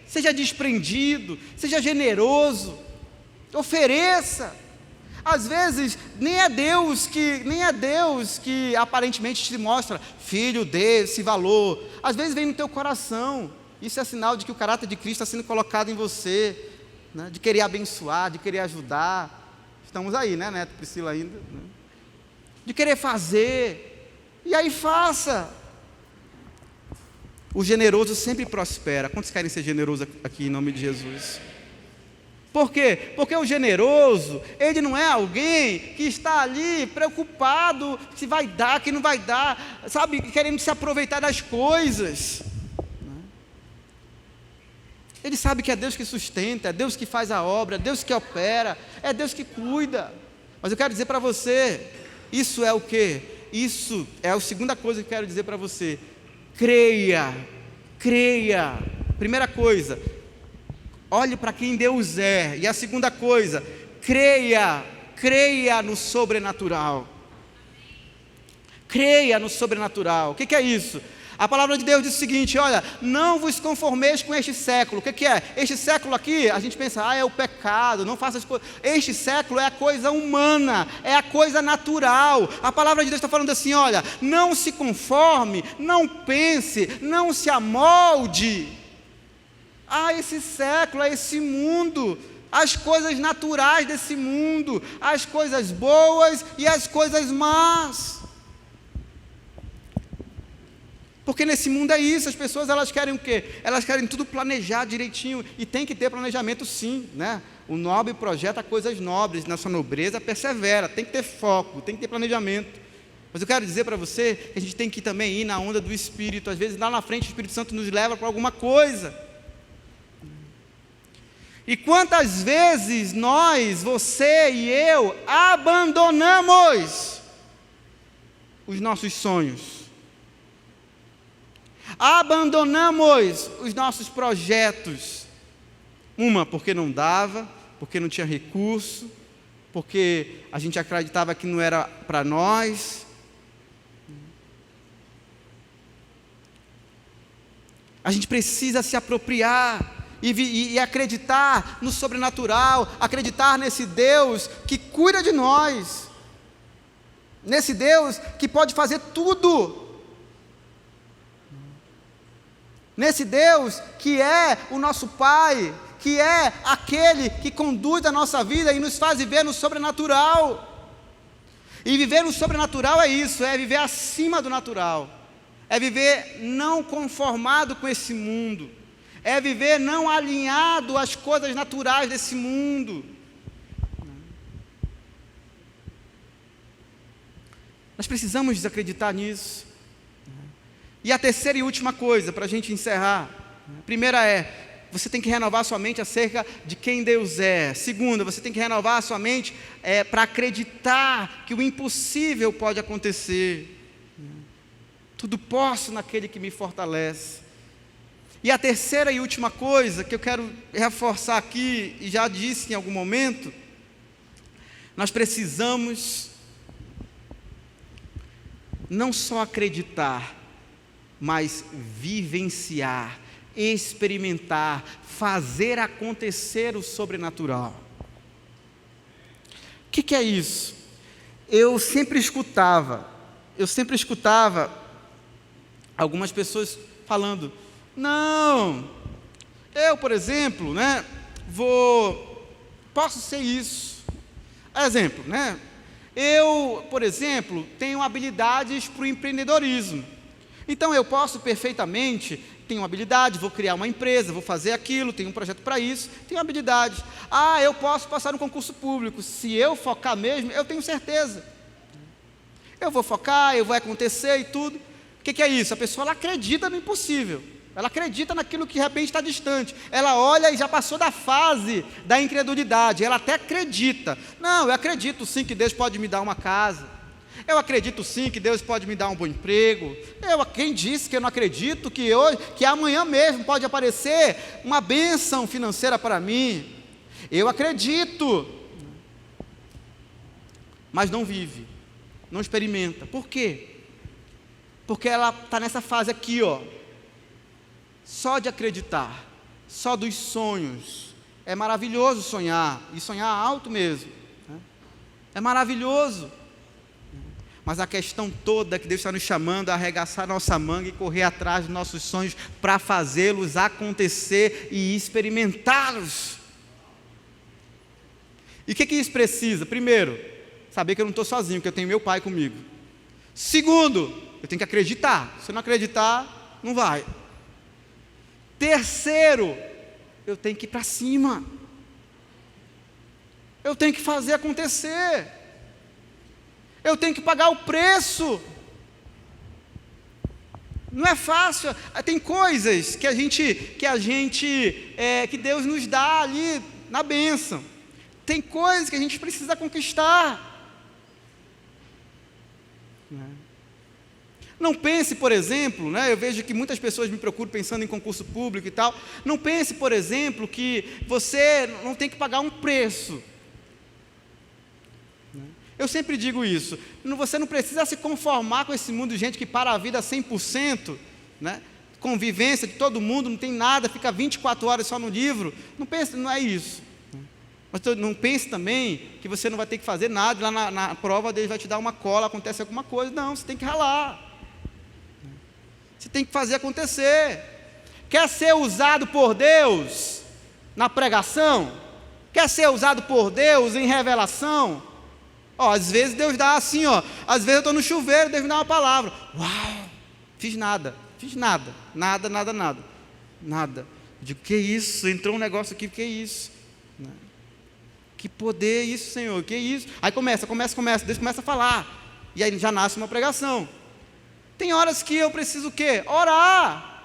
[SPEAKER 1] Seja desprendido, seja generoso, ofereça. Às vezes nem é Deus que aparentemente te mostra: filho, dê esse valor. Às vezes vem no teu coração. Isso é sinal de que o caráter de Cristo está sendo colocado em você, né? De querer abençoar, de querer ajudar. Estamos aí, né, Neto, Priscila ainda, né? De querer fazer, e aí faça. O generoso sempre prospera. Quantos querem ser generosos aqui em nome de Jesus? Por quê? Porque o generoso, ele não é alguém que está ali preocupado se vai dar, que não vai dar, sabe, querendo se aproveitar das coisas. Ele sabe que é Deus que sustenta, é Deus que faz a obra, é Deus que opera, é Deus que cuida. Mas eu quero dizer para você, isso é o quê? Isso é a segunda coisa que eu quero dizer para você. Creia. Primeira coisa, olhe para quem Deus é. E a segunda coisa, creia no sobrenatural. Creia no sobrenatural. O que é isso? A palavra de Deus diz o seguinte: olha, não vos conformeis com este século. O que é? Este século aqui, a gente pensa, é o pecado, não faça as coisas. Este século é a coisa humana, é a coisa natural. A palavra de Deus está falando assim: olha, não se conforme, não pense, não se amolde a esse século, a esse mundo, as coisas naturais desse mundo, as coisas boas e as coisas más. Porque nesse mundo é isso, as pessoas elas querem o quê? Elas querem tudo planejar direitinho, e tem que ter planejamento sim, né? O nobre projeta coisas nobres, na sua nobreza persevera, tem que ter foco, tem que ter planejamento. Mas eu quero dizer para você que a gente tem que também ir na onda do Espírito. Às vezes lá na frente o Espírito Santo nos leva para alguma coisa. E quantas vezes nós, você e eu, abandonamos os nossos sonhos, abandonamos os nossos projetos, porque não dava, porque não tinha recurso, porque a gente acreditava que não era para nós. A gente precisa se apropriar e acreditar no sobrenatural, acreditar nesse Deus que cuida de nós, nesse Deus que pode fazer tudo, nesse Deus que é o nosso Pai, que é aquele que conduz a nossa vida e nos faz viver no sobrenatural. E viver no sobrenatural é isso, é viver acima do natural, é viver não conformado com esse mundo, é viver não alinhado às coisas naturais desse mundo. Nós precisamos desacreditar nisso. E a terceira e última coisa, para a gente encerrar, a primeira é: você tem que renovar a sua mente acerca de quem Deus é. Segunda, você tem que renovar a sua mente para acreditar que o impossível pode acontecer. Tudo posso naquele que me fortalece. E a terceira e última coisa que eu quero reforçar aqui, e já disse em algum momento, nós precisamos não só acreditar, mas vivenciar, experimentar, fazer acontecer o sobrenatural. O que é isso? Eu sempre escutava algumas pessoas falando: não, eu, por exemplo, posso ser isso. Exemplo, eu, por exemplo, tenho habilidades para o empreendedorismo. Então eu posso perfeitamente, tenho habilidade, vou criar uma empresa, vou fazer aquilo, tenho um projeto para isso, tenho habilidade. Eu posso passar no concurso público. Se eu focar mesmo, eu tenho certeza. Eu vou focar, vai acontecer e tudo. O que é isso? A pessoa ela acredita no impossível. Ela acredita naquilo que de repente está distante. Ela olha e já passou da fase da incredulidade. Ela até acredita. Não, eu acredito sim que Deus pode me dar uma casa. Eu acredito sim que Deus pode me dar um bom emprego. Quem disse que eu não acredito que amanhã mesmo pode aparecer uma bênção financeira para mim? Eu acredito. Mas não vive, não experimenta. Por quê? Porque ela está nessa fase aqui, só de acreditar, só dos sonhos. É maravilhoso sonhar, e sonhar alto mesmo, é maravilhoso, mas a questão toda é que Deus está nos chamando a arregaçar nossa manga e correr atrás dos nossos sonhos para fazê-los acontecer e experimentá-los. E o que isso precisa? Primeiro, saber que eu não estou sozinho, que eu tenho meu Pai comigo. Segundo, eu tenho que acreditar. Se eu não acreditar, não vai. Terceiro, eu tenho que ir para cima. Eu tenho que fazer acontecer. Eu tenho que pagar o preço. Não é fácil. Tem coisas que Deus nos dá ali na bênção. Tem coisas que a gente precisa conquistar. Não pense, por exemplo, eu vejo que muitas pessoas me procuram pensando em concurso público e tal. Não pense, por exemplo, que você não tem que pagar um preço. Eu sempre digo isso. Você não precisa se conformar com esse mundo de gente que para a vida 100%, convivência de todo mundo, não tem nada, fica 24 horas só no livro. Não pense, não é isso. Mas não pense também que você não vai ter que fazer nada, lá na prova Deus vai te dar uma cola, acontece alguma coisa. Não, você tem que ralar. Você tem que fazer acontecer. Quer ser usado por Deus na pregação? Quer ser usado por Deus em revelação? Às vezes Deus dá assim, às vezes eu estou no chuveiro, Deus me dá uma palavra. Uau, fiz nada. Nada. Eu digo, que isso? Entrou um negócio aqui, que isso? Que poder isso, Senhor, que isso? Aí começa, Deus começa a falar. E aí já nasce uma pregação. Tem horas que eu preciso o quê? Orar.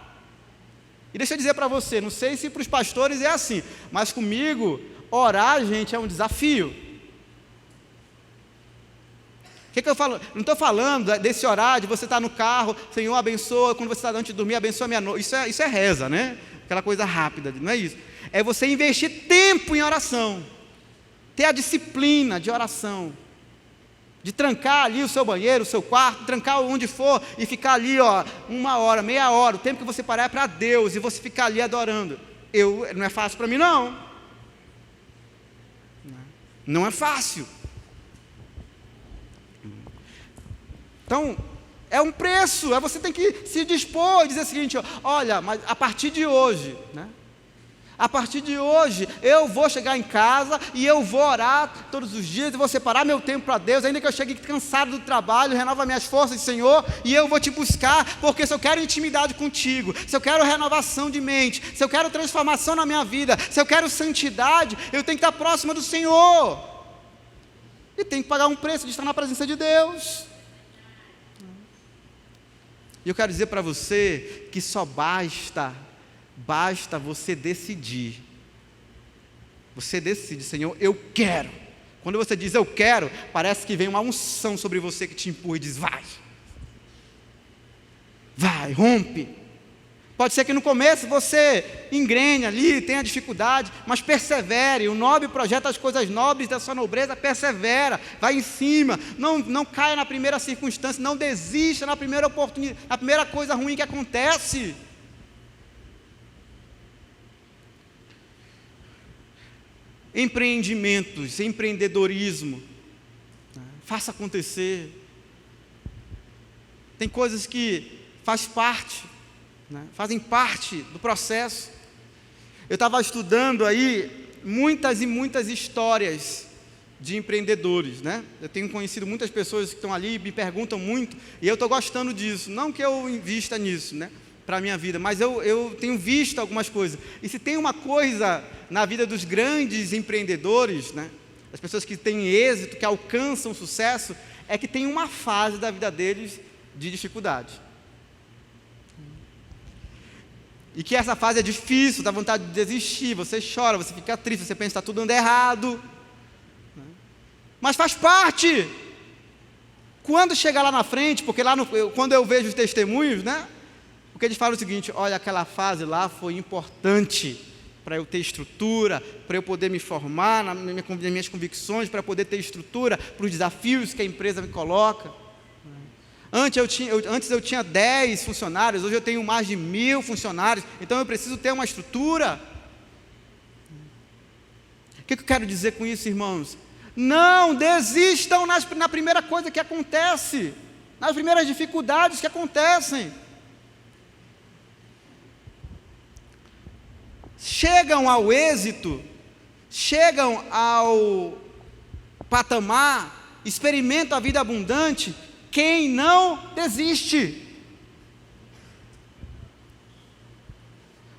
[SPEAKER 1] E deixa eu dizer para você, não sei se para os pastores é assim, mas comigo, orar, gente, é um desafio. O que eu falo? Não estou falando desse orar, de você estar no carro, Senhor, abençoa, quando você está antes de dormir, abençoa a minha noite. Isso é reza, Aquela coisa rápida, não é isso. É você investir tempo em oração. Ter a disciplina de oração. De trancar ali o seu banheiro, o seu quarto, trancar onde for e ficar ali, 1 hora, meia hora, o tempo que você parar é para Deus e você ficar ali adorando. Não é fácil para mim, não. Não é fácil. Então, é um preço, você tem que se dispor e dizer o seguinte, olha, mas a partir de hoje, a partir de hoje, eu vou chegar em casa e eu vou orar todos os dias, eu vou separar meu tempo para Deus, ainda que eu chegue cansado do trabalho, renova minhas forças, Senhor, e eu vou te buscar, porque se eu quero intimidade contigo, se eu quero renovação de mente, se eu quero transformação na minha vida, se eu quero santidade, eu tenho que estar próximo do Senhor, e tenho que pagar um preço de estar na presença de Deus. E eu quero dizer para você que só basta Basta você decidir. Você decide, Senhor, eu quero. Quando você diz eu quero, parece que vem uma unção sobre você que te empurra e diz vai. Vai, rompe. Pode ser que no começo você engrene ali, tenha dificuldade, mas persevere. O nobre projeta as coisas nobres da sua nobreza, persevera, vai em cima, não caia na primeira circunstância, não desista na primeira oportunidade, na primeira coisa ruim que acontece. Empreendimentos, empreendedorismo, faça acontecer. Tem coisas que fazem parte do processo. Eu estava estudando aí muitas e muitas histórias de empreendedores, né? Eu tenho conhecido muitas pessoas que estão ali, me perguntam muito, e eu estou gostando disso, não que eu invista nisso, né, para a minha vida, mas eu tenho visto algumas coisas, e se tem uma coisa na vida dos grandes empreendedores, né, as pessoas que têm êxito, que alcançam sucesso, é que tem uma fase da vida deles de dificuldade. E que essa fase é difícil, dá vontade de desistir, você chora, você fica triste, você pensa que está tudo dando errado. Mas faz parte. Quando chegar lá na frente, porque quando eu vejo os testemunhos, né? Porque eles falam o seguinte: olha, aquela fase lá foi importante para eu ter estrutura, para eu poder me formar nas minhas convicções, para poder ter estrutura para os desafios que a empresa me coloca. Antes eu tinha 10 funcionários, hoje eu tenho mais de 1000 funcionários, então eu preciso ter uma estrutura. O que eu quero dizer com isso, irmãos? Não desistam na primeira coisa que acontece, nas primeiras dificuldades que acontecem. Chegam ao êxito, chegam ao patamar, experimentam a vida abundante quem não desiste.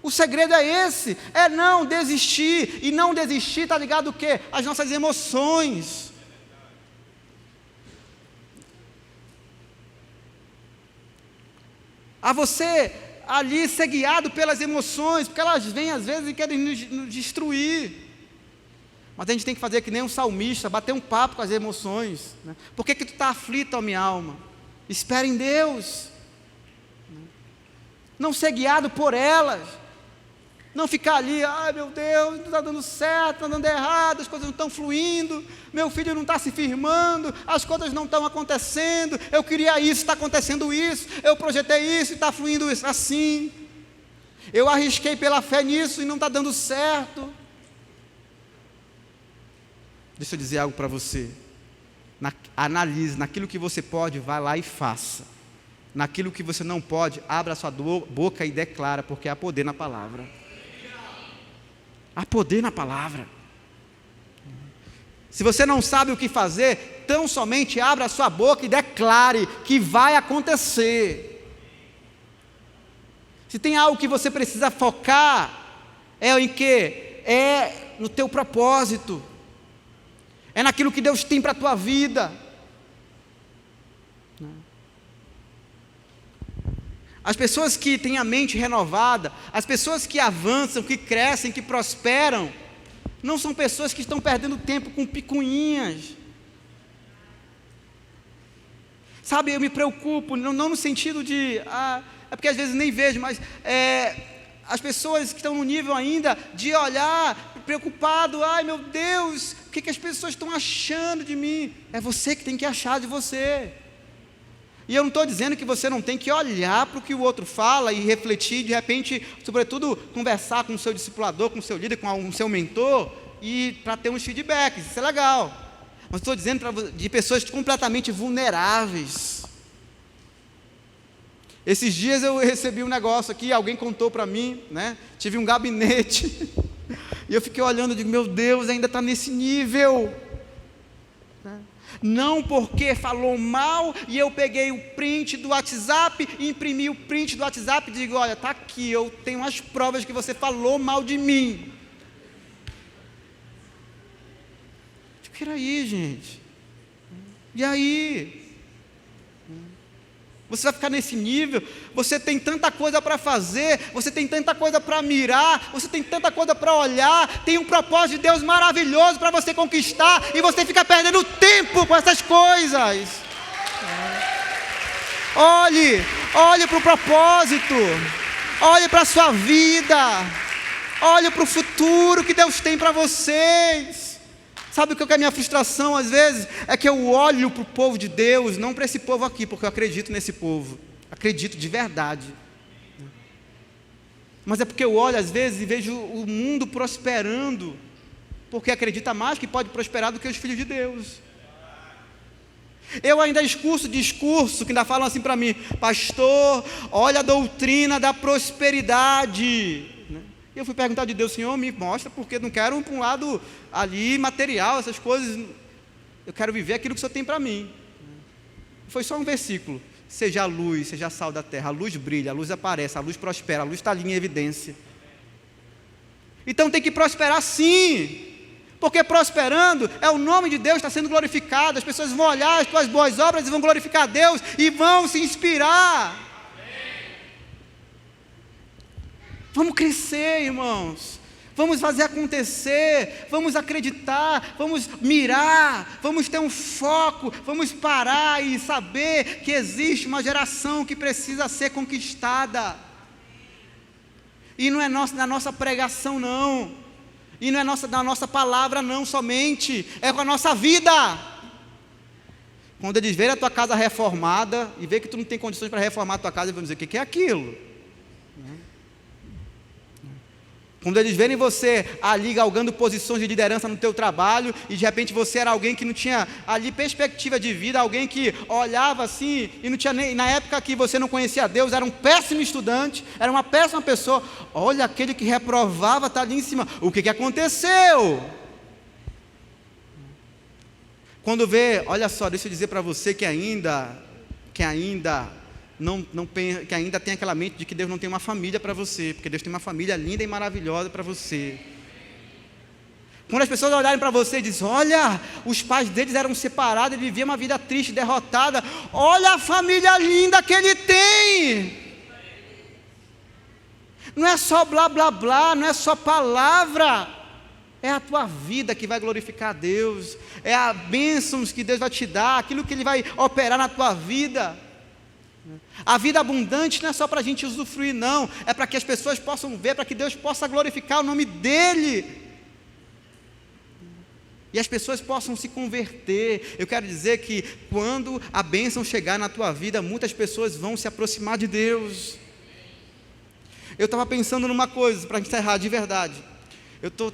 [SPEAKER 1] O segredo é esse, é não desistir. E não desistir está ligado o quê? As nossas emoções. A você ali ser guiado pelas emoções, porque elas vêm às vezes e querem nos destruir. Mas a gente tem que fazer que nem um salmista, bater um papo com as emoções, né? Por que tu está aflito, ó minha alma? Espera em Deus. Não ser guiado por elas. Não ficar ali, ai meu Deus, não está dando certo, está dando errado, as coisas não estão fluindo, meu filho não está se firmando, as coisas não estão acontecendo, eu queria isso, está acontecendo isso, eu projetei isso e está fluindo isso, assim. Eu arrisquei pela fé nisso e não está dando certo. Deixa eu dizer algo para você. Analise, naquilo que você pode, vá lá e faça. Naquilo que você não pode, abra a sua boca e declara, porque há poder na palavra. Há poder na palavra. Se você não sabe o que fazer, tão somente abra a sua boca e declare que vai acontecer. Se tem algo que você precisa focar, é em quê? É no teu propósito. É naquilo que Deus tem para a tua vida. As pessoas que têm a mente renovada, as pessoas que avançam, que crescem, que prosperam, não são pessoas que estão perdendo tempo com picuinhas. Sabe, eu me preocupo, não no sentido de, é porque às vezes nem vejo, mas as pessoas que estão no nível ainda de olhar preocupado, ai meu Deus, o que as pessoas estão achando de mim? É você que tem que achar de você. E eu não estou dizendo que você não tem que olhar para o que o outro fala e refletir, de repente, sobretudo, conversar com o seu discipulador, com o seu líder, com o seu mentor, e para ter uns feedbacks, isso é legal. Mas estou dizendo de pessoas completamente vulneráveis. Esses dias eu recebi um negócio aqui, alguém contou para mim, né? Tive um gabinete, e eu fiquei olhando e digo, meu Deus, ainda está nesse nível. Não porque falou mal, e eu peguei o print do WhatsApp, imprimi o print do WhatsApp e digo, olha, está aqui, eu tenho as provas que você falou mal de mim. Peraí, gente. E aí? Você vai ficar nesse nível? Você tem tanta coisa para fazer, você tem tanta coisa para mirar, você tem tanta coisa para olhar, tem um propósito de Deus maravilhoso para você conquistar, e você fica perdendo tempo com essas coisas. Olhe para o propósito, olhe para a sua vida, olhe para o futuro que Deus tem para vocês. Sabe o que é a minha frustração às vezes? É que eu olho para o povo de Deus, não para esse povo aqui, porque eu acredito nesse povo, acredito de verdade. Mas é porque eu olho às vezes e vejo o mundo prosperando, porque acredita mais que pode prosperar do que os filhos de Deus. Eu ainda escuto discurso que ainda falam assim para mim: pastor, olha a doutrina da prosperidade. Eu fui perguntar de Deus: Senhor, me mostra, porque não quero ir para um lado ali material, essas coisas. Eu quero viver aquilo que o Senhor tem para mim. Foi só um versículo: seja a luz, seja a sal da terra. A luz brilha, a luz aparece, a luz prospera, a luz está ali em evidência. Então tem que prosperar sim, porque prosperando é o nome de Deus está sendo glorificado. As pessoas vão olhar as tuas boas obras e vão glorificar a Deus e vão se inspirar. Vamos crescer, irmãos, vamos fazer acontecer, vamos acreditar, vamos mirar, vamos ter um foco, vamos parar e saber que existe uma geração que precisa ser conquistada. E não é na nossa pregação não, e não é na nossa palavra não somente, é com a nossa vida. Quando eles verem a tua casa reformada e ver que tu não tem condições para reformar a tua casa, eles vão dizer: o que é aquilo? Quando eles verem você ali galgando posições de liderança no teu trabalho, e de repente você era alguém que não tinha ali perspectiva de vida, alguém que olhava assim e não tinha nem, na época que você não conhecia Deus, era um péssimo estudante, era uma péssima pessoa. Olha, aquele que reprovava está ali em cima. O que aconteceu? Quando vê, olha só, deixa eu dizer para você que ainda tem aquela mente de que Deus não tem uma família para você, porque Deus tem uma família linda e maravilhosa para você. Quando as pessoas olharem para você e dizem: olha, os pais deles eram separados, ele vivia uma vida triste, derrotada, olha a família linda que ele tem. Não é só blá blá blá, não é só palavra, é a tua vida que vai glorificar a Deus, é a bênçãos que Deus vai te dar, aquilo que Ele vai operar na tua vida. A vida abundante não é só para a gente usufruir não, é para que as pessoas possam ver, para que Deus possa glorificar o nome dEle, e as pessoas possam se converter. Eu quero dizer que quando a bênção chegar na tua vida, muitas pessoas vão se aproximar de Deus. Eu estava pensando numa coisa, para encerrar de verdade.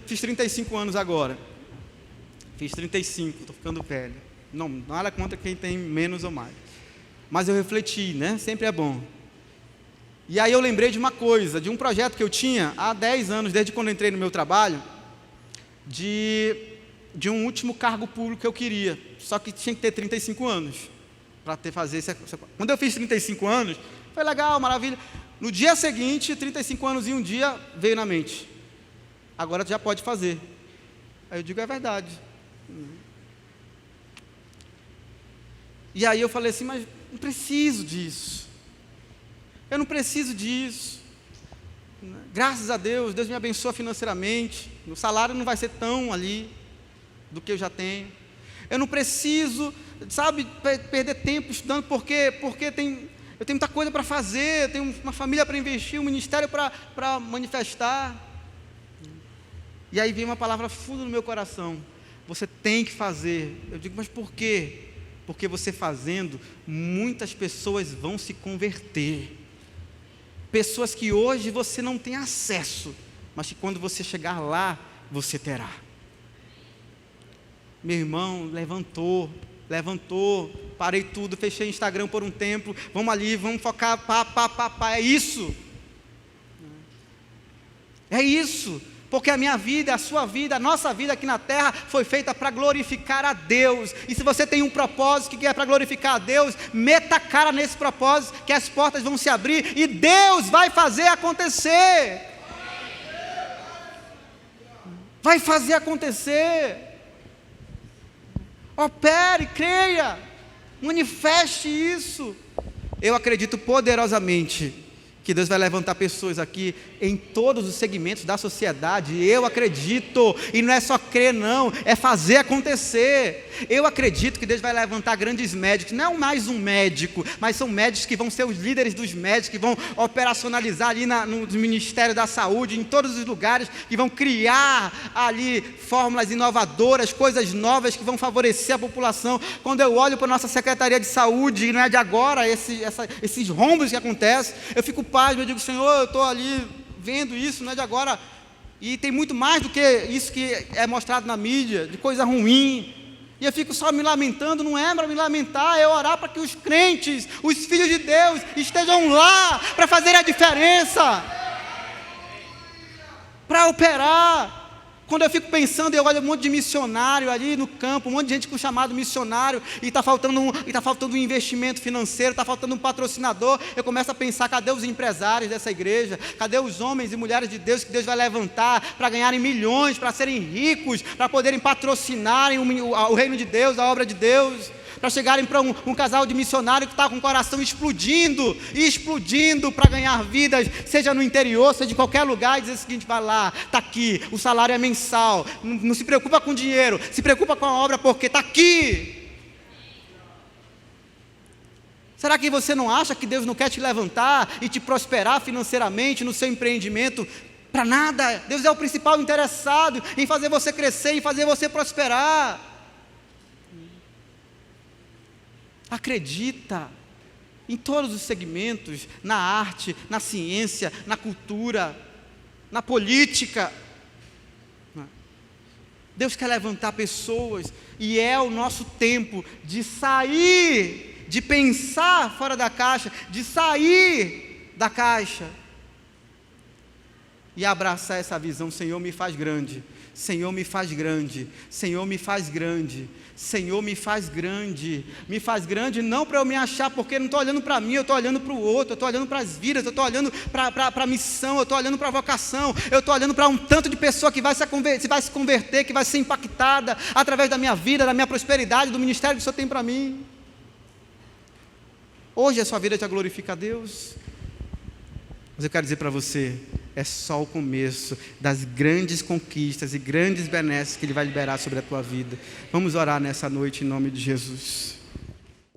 [SPEAKER 1] Fiz 35 anos agora, fiz 35, estou ficando velho, não, nada contra quem tem menos ou mais. Mas eu refleti, né? Sempre é bom. E aí eu lembrei de uma coisa, de um projeto que eu tinha há 10 anos, desde quando eu entrei no meu trabalho, de um último cargo público que eu queria, só que tinha que ter 35 anos, para fazer essa. Quando eu fiz 35 anos, foi legal, maravilha. No dia seguinte, 35 anos em um dia, veio na mente: agora tu já pode fazer. Aí eu digo: é verdade. E aí eu falei assim: mas não preciso disso, eu não preciso disso, graças a Deus, Deus me abençoa financeiramente, o salário não vai ser tão ali, do que eu já tenho, eu não preciso, sabe, perder tempo estudando, porque eu tenho muita coisa para fazer, eu tenho uma família para investir, um ministério para manifestar. E aí vem uma palavra fundo no meu coração: você tem que fazer. Eu digo: mas por quê? Porque você fazendo, muitas pessoas vão se converter. Pessoas que hoje você não tem acesso, mas que quando você chegar lá, você terá. Meu irmão, levantou, parei tudo, fechei Instagram por um tempo, vamos ali, vamos focar, é isso. É isso. Porque a minha vida, a sua vida, a nossa vida aqui na terra foi feita para glorificar a Deus. E se você tem um propósito que é para glorificar a Deus, meta a cara nesse propósito, que as portas vão se abrir e Deus vai fazer acontecer. Vai fazer acontecer. Opere, creia, manifeste isso. Eu acredito poderosamente que Deus vai levantar pessoas aqui em todos os segmentos da sociedade. Eu acredito, e não é só crer não, é fazer acontecer. Eu acredito que Deus vai levantar grandes médicos, não mais um médico, mas são médicos que vão ser os líderes dos médicos, que vão operacionalizar ali no Ministério da Saúde, em todos os lugares, que vão criar ali fórmulas inovadoras, coisas novas que vão favorecer a população. Quando eu olho para a nossa Secretaria de Saúde, e não é de agora, esses rombos que acontecem, eu fico pasmo, eu digo, Senhor, eu estou ali vendo isso, não é de agora, e tem muito mais do que isso que é mostrado na mídia, de coisa ruim, e eu fico só me lamentando. Não é para me lamentar, é orar para que os crentes, os filhos de Deus, estejam lá para fazer a diferença, para operar. Quando eu fico pensando, eu olho um monte de missionário ali no campo, um monte de gente com chamado missionário, e está faltando um investimento financeiro, está faltando um patrocinador, eu começo a pensar, cadê os empresários dessa igreja? Cadê os homens e mulheres de Deus que Deus vai levantar para ganharem milhões, para serem ricos, para poderem patrocinarem o reino de Deus, a obra de Deus? Para chegarem para um casal de missionário que está com o coração explodindo para ganhar vidas, seja no interior, seja em qualquer lugar, e dizer o seguinte: vai lá, está aqui, o salário é mensal, não se preocupa com dinheiro, se preocupa com a obra, porque está aqui. Será que você não acha que Deus não quer te levantar e te prosperar financeiramente no seu empreendimento? Para nada. Deus é o principal interessado em fazer você crescer, em fazer você prosperar. Acredita em todos os segmentos, na arte, na ciência, na cultura, na política. Deus quer levantar pessoas, e é o nosso tempo de sair, de pensar fora da caixa, de sair da caixa e abraçar essa visão. Senhor, me faz grande. Senhor, me faz grande. Senhor, me faz grande. Senhor, me faz grande. Me faz grande não para eu me achar, porque não estou olhando para mim, eu estou olhando para o outro, eu estou olhando para as vidas, eu estou olhando para a missão, eu estou olhando para a vocação, eu estou olhando para um tanto de pessoa que vai se converter, que vai ser impactada através da minha vida, da minha prosperidade, do ministério que o Senhor tem para mim. Hoje a sua vida já glorifica a Deus. Mas eu quero dizer para você, é só o começo das grandes conquistas e grandes benesses que Ele vai liberar sobre a tua vida. Vamos orar nessa noite em nome de Jesus.